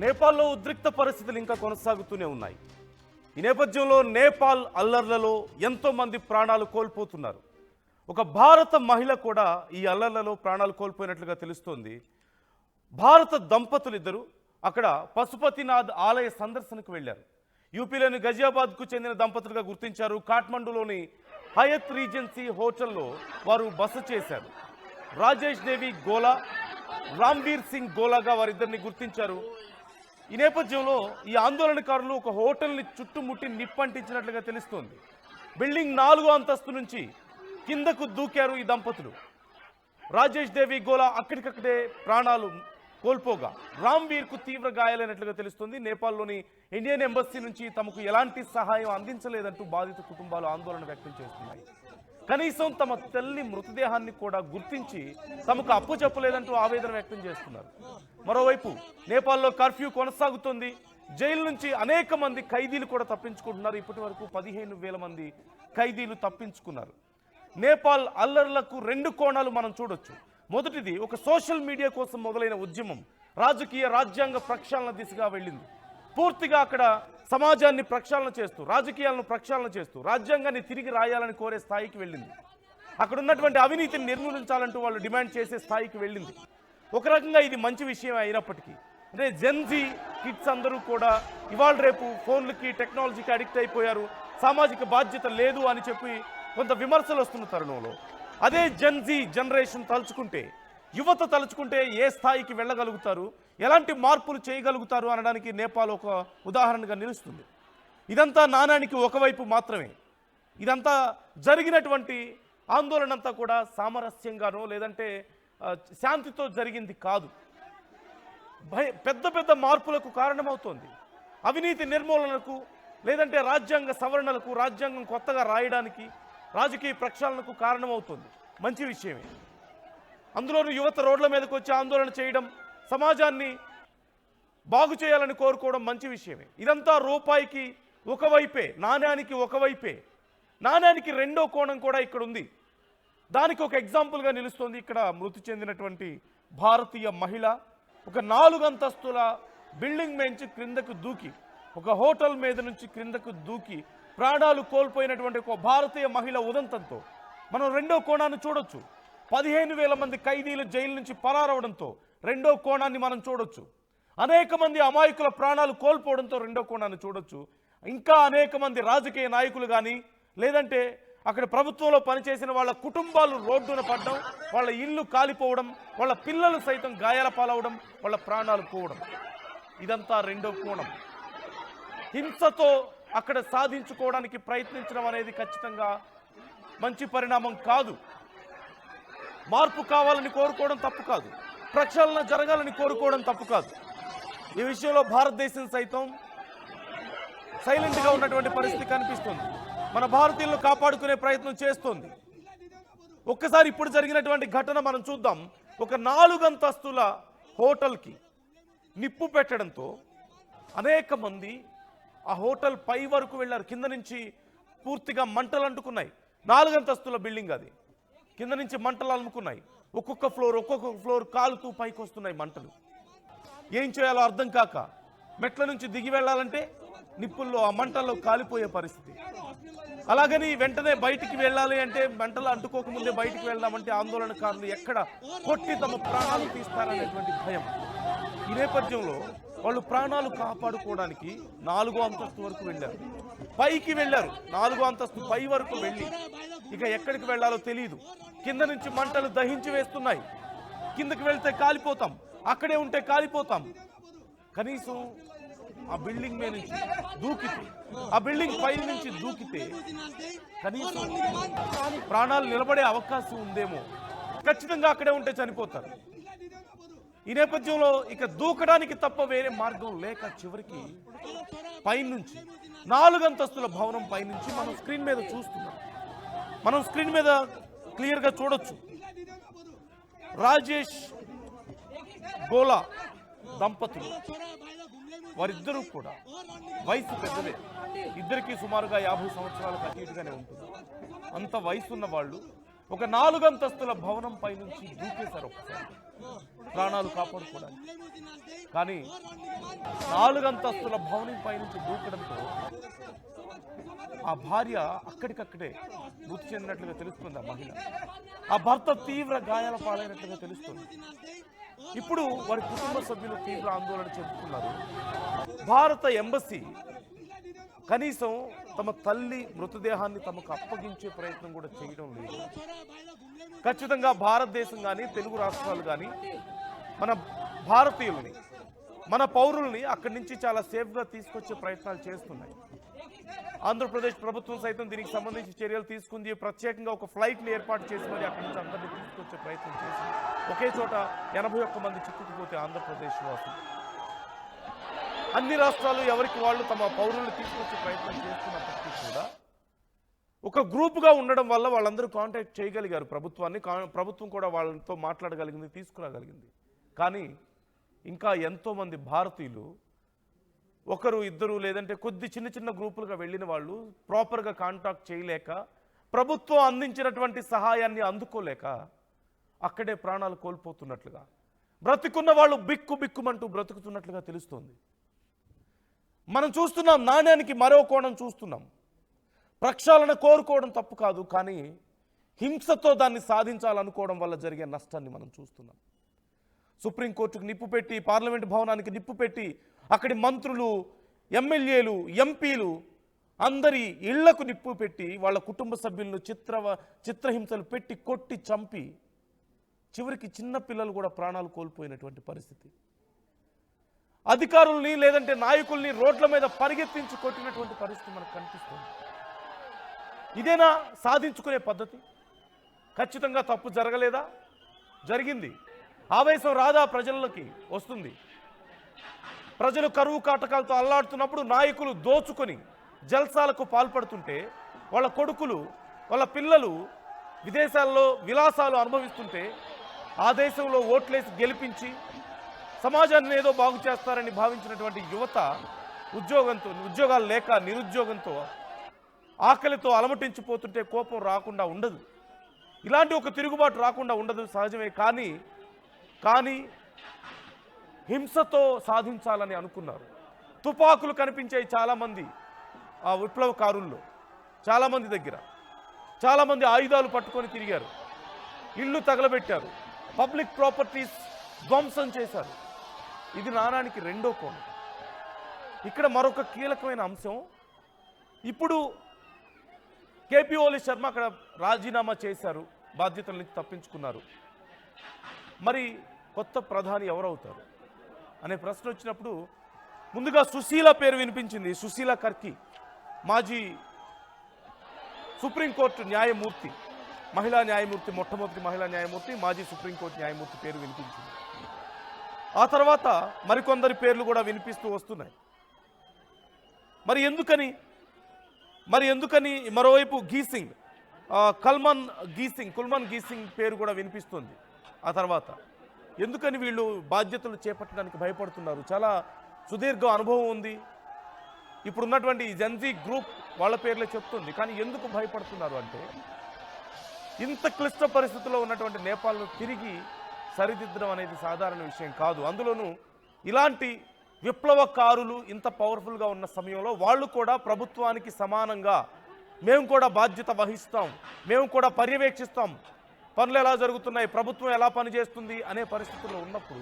నేపాల్లో ఉద్రిక్త పరిస్థితులు ఇంకా కొనసాగుతూనే ఉన్నాయి. ఈ నేపథ్యంలో నేపాల్ అల్లర్లలో ఎంతో మంది ప్రాణాలు కోల్పోతున్నారు. ఒక భారత మహిళ కూడా ఈ అల్లర్లలో ప్రాణాలు కోల్పోయినట్లుగా తెలుస్తోంది. భారత దంపతులు ఇద్దరు అక్కడ పశుపతినాథ్ ఆలయ సందర్శనకు వెళ్లారు. యూపీలోని గజియాబాద్కు చెందిన దంపతులుగా గుర్తించారు. కాఠ్మండూలోని హయత్ రీజెన్సీ హోటల్లో వారు బస చేశారు. రాజేష్ దేవి గోలా, రామ్వీర్ సింగ్ గోలాగా వారిద్దరిని గుర్తించారు. ఈ నేపథ్యంలో ఈ ఆందోళనకారులు ఒక హోటల్ని చుట్టుముట్టి నిప్పంటించినట్లుగా తెలుస్తోంది. బిల్డింగ్ 4వ అంతస్తు నుంచి కిందకు దూకారు ఈ దంపతులు. రాజేష్ దేవి గోలా అక్కడికక్కడే ప్రాణాలు కోల్పోగా రామ్వీర్కు తీవ్ర గాయాలైనట్లుగా తెలుస్తుంది. నేపాల్లోని ఇండియన్ ఎంబసీ నుంచి తమకు ఎలాంటి సహాయం అందించలేదంటూ బాధిత కుటుంబాలు ఆందోళన వ్యక్తం చేస్తున్నాయి. కనీసం తమ తల్లి మృతదేహాన్ని కూడా గుర్తించి తమకు అప్పు చెప్పలేదంటూ ఆవేదన వ్యక్తం చేస్తున్నారు. మరోవైపు నేపాల్లో కర్ఫ్యూ కొనసాగుతోంది. జైలు నుంచి అనేక మంది ఖైదీలు కూడా తప్పించుకుంటున్నారు. ఇప్పటి వరకు 15,000 మంది ఖైదీలు తప్పించుకున్నారు. నేపాల్ అల్లర్లకు 2 కోణాలు మనం చూడొచ్చు. మొదటిది, ఒక సోషల్ మీడియా కోసం మొదలైన ఉద్యమం రాజకీయ రాజ్యాంగ ప్రక్షాళన దిశగా వెళ్ళింది. పూర్తిగా అక్కడ సమాజాన్ని ప్రక్షాళన చేస్తూ, రాజకీయాలను ప్రక్షాళన చేస్తూ రాజ్యాంగాన్ని తిరిగి రాయాలని కోరే స్థాయికి వెళ్ళింది. అక్కడ ఉన్నటువంటి అవినీతిని నిర్మూలించాలంటూ వాళ్ళు డిమాండ్ చేసే స్థాయికి వెళ్ళింది. ఒక రకంగా ఇది మంచి విషయం అయినప్పటికీ, అంటే జెన్జీ కిడ్స్ అందరూ కూడా ఇవాళ రేపు ఫోన్లకి టెక్నాలజీకి అడిక్ట్ అయిపోయారు. సామాజిక బాధ్యత లేదు అని చెప్పి కొంత విమర్శలు వస్తున్న తరుణంలో అదే జెన్జీ జనరేషన్ తలుచుకుంటే, యువత తలుచుకుంటే ఏ స్థాయికి వెళ్ళగలుగుతారు, ఎలాంటి మార్పులు చేయగలుగుతారు అనడానికి నేపాల్ ఒక ఉదాహరణగా నిలుస్తుంది. ఇదంతా నాణానికి ఒకవైపు మాత్రమే. ఇదంతా జరిగినటువంటి ఆందోళన అంతా కూడా సామరస్యంగానో లేదంటే శాంతితో జరిగింది కాదు. పెద్ద పెద్ద మార్పులకు కారణమవుతోంది. అవినీతి నిర్మూలనకు లేదంటే రాజ్యాంగ సవరణలకు, రాజ్యాంగం కొత్తగా రాయడానికి, రాజకీయ ప్రక్షాళనకు కారణమవుతుంది. మంచి విషయమే. అందులోనూ యువత రోడ్ల మీదకి వచ్చి ఆందోళన చేయడం, సమాజాన్ని బాగు చేయాలని కోరుకోవడం మంచి విషయమే. ఇదంతా రూపాయికి ఒకవైపే, నాణ్యానికి ఒకవైపే. నాణ్యానికి 2వ కోణం కూడా ఇక్కడ ఉంది. దానికి ఒక ఎగ్జాంపుల్గా నిలుస్తుంది ఇక్కడ మృతి చెందినటువంటి భారతీయ మహిళ. ఒక 4 అంతస్తుల బిల్డింగ్ నుంచి క్రిందకు దూకి, ఒక హోటల్ మీద నుంచి క్రిందకు దూకి ప్రాణాలు కోల్పోయినటువంటి ఒక భారతీయ మహిళ ఉదంతంతో మనం 2వ కోణాన్ని చూడొచ్చు. 15,000 మంది ఖైదీలు జైలు నుంచి పరారవడంతో 2వ కోణాన్ని మనం చూడొచ్చు. అనేక మంది అమాయకుల ప్రాణాలు కోల్పోవడంతో 2వ కోణాన్ని చూడొచ్చు. ఇంకా అనేక మంది రాజకీయ నాయకులు కానీ లేదంటే అక్కడ ప్రభుత్వంలో పనిచేసిన వాళ్ళ కుటుంబాలు రోడ్డున పడడం, వాళ్ళ ఇల్లు కాలిపోవడం, వాళ్ళ పిల్లలు సైతం గాయాల పాలవడం, వాళ్ళ ప్రాణాలు పోవడం, ఇదంతా 2వ కోణం. హింసతో అక్కడ సాధించుకోవడానికి ప్రయత్నించడం అనేది ఖచ్చితంగా మంచి పరిణామం కాదు. మార్పు కావాలని కోరుకోవడం తప్పు కాదు, ప్రక్షాళన జరగాలని కోరుకోవడం తప్పు కాదు. ఈ విషయంలో భారతదేశం సైతం సైలెంట్గా ఉన్నటువంటి పరిస్థితి కనిపిస్తుంది. మన భారతీయులను కాపాడుకునే ప్రయత్నం చేస్తోంది. ఒక్కసారి ఇప్పుడు జరిగినటువంటి ఘటన మనం చూద్దాం. ఒక 4 అంతస్తుల హోటల్కి నిప్పు పెట్టడంతో అనేక మంది ఆ హోటల్ పై వరకు వెళ్ళారు. కింద నుంచి పూర్తిగా మంటలు అంటుకున్నాయి. 4 అంతస్తుల బిల్డింగ్ అది. కింద నుంచి మంటలు అలుముకున్నాయి. ఒక్కొక్క ఫ్లోర్ కాలుతూ పైకి వస్తున్నాయి మంటలు. ఏం చేయాలో అర్థం కాక మెట్ల నుంచి దిగి వెళ్ళాలంటే నిప్పుల్లో ఆ మంటల్లో కాలిపోయే పరిస్థితి. అలాగని వెంటనే బయటికి వెళ్ళాలి అంటే మంటలు అంటుకోకముందే బయటికి వెళ్దామంటే ఆందోళనకారులు ఎక్కడ కొట్టి తమ ప్రాణాలు తీస్తారనేటువంటి భయం. ఈ నేపథ్యంలో వాళ్ళు ప్రాణాలు కాపాడుకోవడానికి 4వ అంతస్తు వరకు వెళ్ళారు. పైకి వెళ్ళారు. 4వ అంతస్తు పై వరకు వెళ్ళి ఇక ఎక్కడికి వెళ్ళాలో తెలియదు. కింద నుంచి మంటలు దహించి వేస్తున్నాయి. కిందకి వెళ్తే కాలిపోతాం, అక్కడే ఉంటే కాలిపోతాం. కనీసం ఆ బిల్డింగ్ మీద నుంచి దూకితే, ఆ బిల్డింగ్ పై నుంచి దూకితే కనీసం ప్రాణాలు నిలబడే అవకాశం ఉందేమో. ఖచ్చితంగా అక్కడే ఉంటే చనిపోతారు. ఈ నేపథ్యంలో ఇక దూకడానికి తప్ప వేరే మార్గం లేక చివరికి పైనుంచి 4 అంతస్తుల భవనం పైనుంచి మనం స్క్రీన్ మీద చూస్తున్నాం. మనం స్క్రీన్ మీద క్లియర్గా చూడొచ్చు. రాజేష్ గోలా దంపతులు, వారిద్దరూ కూడా వయసు పెద్దదే. ఇద్దరికి సుమారుగా 50 సంవత్సరాలకు అటు ఇటుగానే ఉంటుంది. అంత వయసున్న వాళ్ళు ఒక 4 అంతస్తుల భవనం పై నుంచి దూకేశారు. ఒకసారి ప్రాణాలు కాపాడుకోవడానికి. కానీ 4 అంతస్తుల భవనం పైనుంచి దూకడంతో ఆ భార్య అక్కడికక్కడే మృతి చెందినట్లుగా తెలుస్తుంది. ఆ మహిళ, ఆ భర్త తీవ్ర గాయాల పాలైనట్లుగా తెలుస్తుంది. ఇప్పుడు వారి కుటుంబ సభ్యులు తీవ్ర ఆందోళన చెందుతున్నారు. భారత ఎంబసీ కనీసం తమ తల్లి మృతదేహాన్ని తమకు అప్పగించే ప్రయత్నం కూడా చేయడం లేదు. ఖచ్చితంగా భారతదేశం కానీ తెలుగు రాష్ట్రాలు కానీ మన భారతీయుల్ని, మన పౌరుల్ని అక్కడి నుంచి చాలా సేఫ్గా తీసుకొచ్చే ప్రయత్నాలు చేస్తున్నాయి. ఆంధ్రప్రదేశ్ ప్రభుత్వం సైతం దీనికి సంబంధించి చర్యలు తీసుకుంది. ప్రత్యేకంగా ఒక ఫ్లైట్ని ఏర్పాటు చేసి మరి అక్కడి నుంచి అందరినీ తీసుకొచ్చే ప్రయత్నం చేసింది. ఒకే చోట 81 మంది చిక్కుకుపోతే ఆంధ్రప్రదేశ్ వాసులు, అన్ని రాష్ట్రాలు ఎవరికి వాళ్ళు తమ పౌరులను తీసుకొచ్చే ప్రయత్నం చేస్తున్నప్పటికీ కూడా ఒక గ్రూప్గా ఉండడం వల్ల వాళ్ళందరూ కాంటాక్ట్ చేయగలిగారు ప్రభుత్వాన్ని. ప్రభుత్వం కూడా వాళ్ళతో మాట్లాడగలిగింది, తీసుకురాగలిగింది. కానీ ఇంకా ఎంతోమంది భారతీయులు ఒకరు ఇద్దరు లేదంటే కొద్ది చిన్న చిన్న గ్రూపులుగా వెళ్ళిన వాళ్ళు ప్రాపర్గా కాంటాక్ట్ చేయలేక, ప్రభుత్వం అందించినటువంటి సహాయాన్ని అందుకోలేక అక్కడే ప్రాణాలు కోల్పోతున్నట్లుగా, బ్రతికున్న వాళ్ళు బిక్కుమంటూ బ్రతుకుతున్నట్లుగా తెలుస్తోంది. మనం చూస్తున్నాం, నాణ్యానికి మరో కోణం చూస్తున్నాం. ప్రక్షాళన కోరుకోవడం తప్పు కాదు, కానీ హింసతో దాన్ని సాధించాలనుకోవడం వల్ల జరిగే నష్టాన్ని మనం చూస్తున్నాం. సుప్రీంకోర్టుకు నిప్పు పెట్టి, పార్లమెంటు భవనానికి నిప్పు పెట్టి, అక్కడి మంత్రులు, ఎమ్మెల్యేలు, ఎంపీలు అందరి ఇళ్లకు నిప్పు పెట్టి వాళ్ళ కుటుంబ సభ్యులను చిత్రహింసలు పెట్టి కొట్టి చంపి చివరికి చిన్న పిల్లలు కూడా ప్రాణాలు కోల్పోయినటువంటి పరిస్థితి. అధికారుల్ని లేదంటే నాయకుల్ని రోడ్ల మీద పరిగెత్తించి కొట్టినటువంటి పరిస్థితి మనకు కనిపిస్తుంది. ఇదేనా సాధించుకునే పద్ధతి? ఖచ్చితంగా తప్పు జరగలేదా? జరిగింది. ఆవేశం రాదా? ప్రజలకి వస్తుంది. ప్రజలు కరువు కాటకాలతో అల్లాడుతున్నప్పుడు నాయకులు దోచుకొని జల్సాలకు పాల్పడుతుంటే, వాళ్ళ కొడుకులు, వాళ్ళ పిల్లలు విదేశాల్లో విలాసాలు అనుభవిస్తుంటే, ఆ దేశంలో ఓట్లేసి గెలిపించి సమాజాన్ని ఏదో బాగు చేస్తారని భావించినటువంటి యువత ఉద్యోగాలు లేక నిరుద్యోగంతో ఆకలితో అలమటించిపోతుంటే కోపం రాకుండా ఉండదు. ఇలాంటి ఒక తిరుగుబాటు రాకుండా ఉండదు, సహజమే. కానీ హింసతో సాధించాలని అనుకున్నారు. తుపాకులు కనిపించాయి చాలామంది ఆ విప్లవకారుల్లో, చాలామంది దగ్గర చాలామంది ఆయుధాలు పట్టుకొని తిరిగారు, ఇళ్ళు తగలబెట్టారు, పబ్లిక్ ప్రాపర్టీస్ ధ్వంసం చేశారు. ఇది నాణానికి రెండో కోణం. ఇక్కడ మరొక కీలకమైన అంశం, ఇప్పుడు కేపీ ఓలి శర్మ అక్కడ రాజీనామా చేశారు, బాధ్యతల నుంచి తప్పించుకున్నారు. మరి కొత్త ప్రధాని ఎవరవుతారు అనే ప్రశ్న వచ్చినప్పుడు ముందుగా సుశీల పేరు వినిపించింది. సుశీల కర్కి, మాజీ సుప్రీంకోర్టు న్యాయమూర్తి, మహిళా న్యాయమూర్తి, మొట్టమొదటి మహిళా న్యాయమూర్తి, మాజీ సుప్రీంకోర్టు న్యాయమూర్తి పేరు వినిపించింది. ఆ తర్వాత మరికొందరి పేర్లు కూడా వినిపిస్తూ వస్తున్నాయి. మరి ఎందుకని మరోవైపు గీసింగ్, కుల్మన్ గీసింగ్ పేరు కూడా వినిపిస్తుంది. ఆ తర్వాత ఎందుకని వీళ్ళు బాధ్యతలు చేపట్టడానికి భయపడుతున్నారు? చాలా సుదీర్ఘ అనుభవం ఉంది, ఇప్పుడున్నటువంటి జెన్జీ గ్రూప్ వాళ్ళ పేర్లే చెప్తుంది. కానీ ఎందుకు భయపడుతున్నారు అంటే, ఇంత క్లిష్ట పరిస్థితుల్లో ఉన్నటువంటి నేపాల్ను తిరిగి సరిదిద్దడం అనేది సాధారణ విషయం కాదు. అందులోనూ ఇలాంటి విప్లవకారులు ఇంత పవర్ఫుల్గా ఉన్న సమయంలో వాళ్ళు కూడా ప్రభుత్వానికి సమానంగా మేము కూడా బాధ్యత వహిస్తాం, మేము కూడా పర్యవేక్షిస్తాం, పనులు ఎలా జరుగుతున్నాయి, ప్రభుత్వం ఎలా పనిచేస్తుంది అనే పరిస్థితుల్లో ఉన్నప్పుడు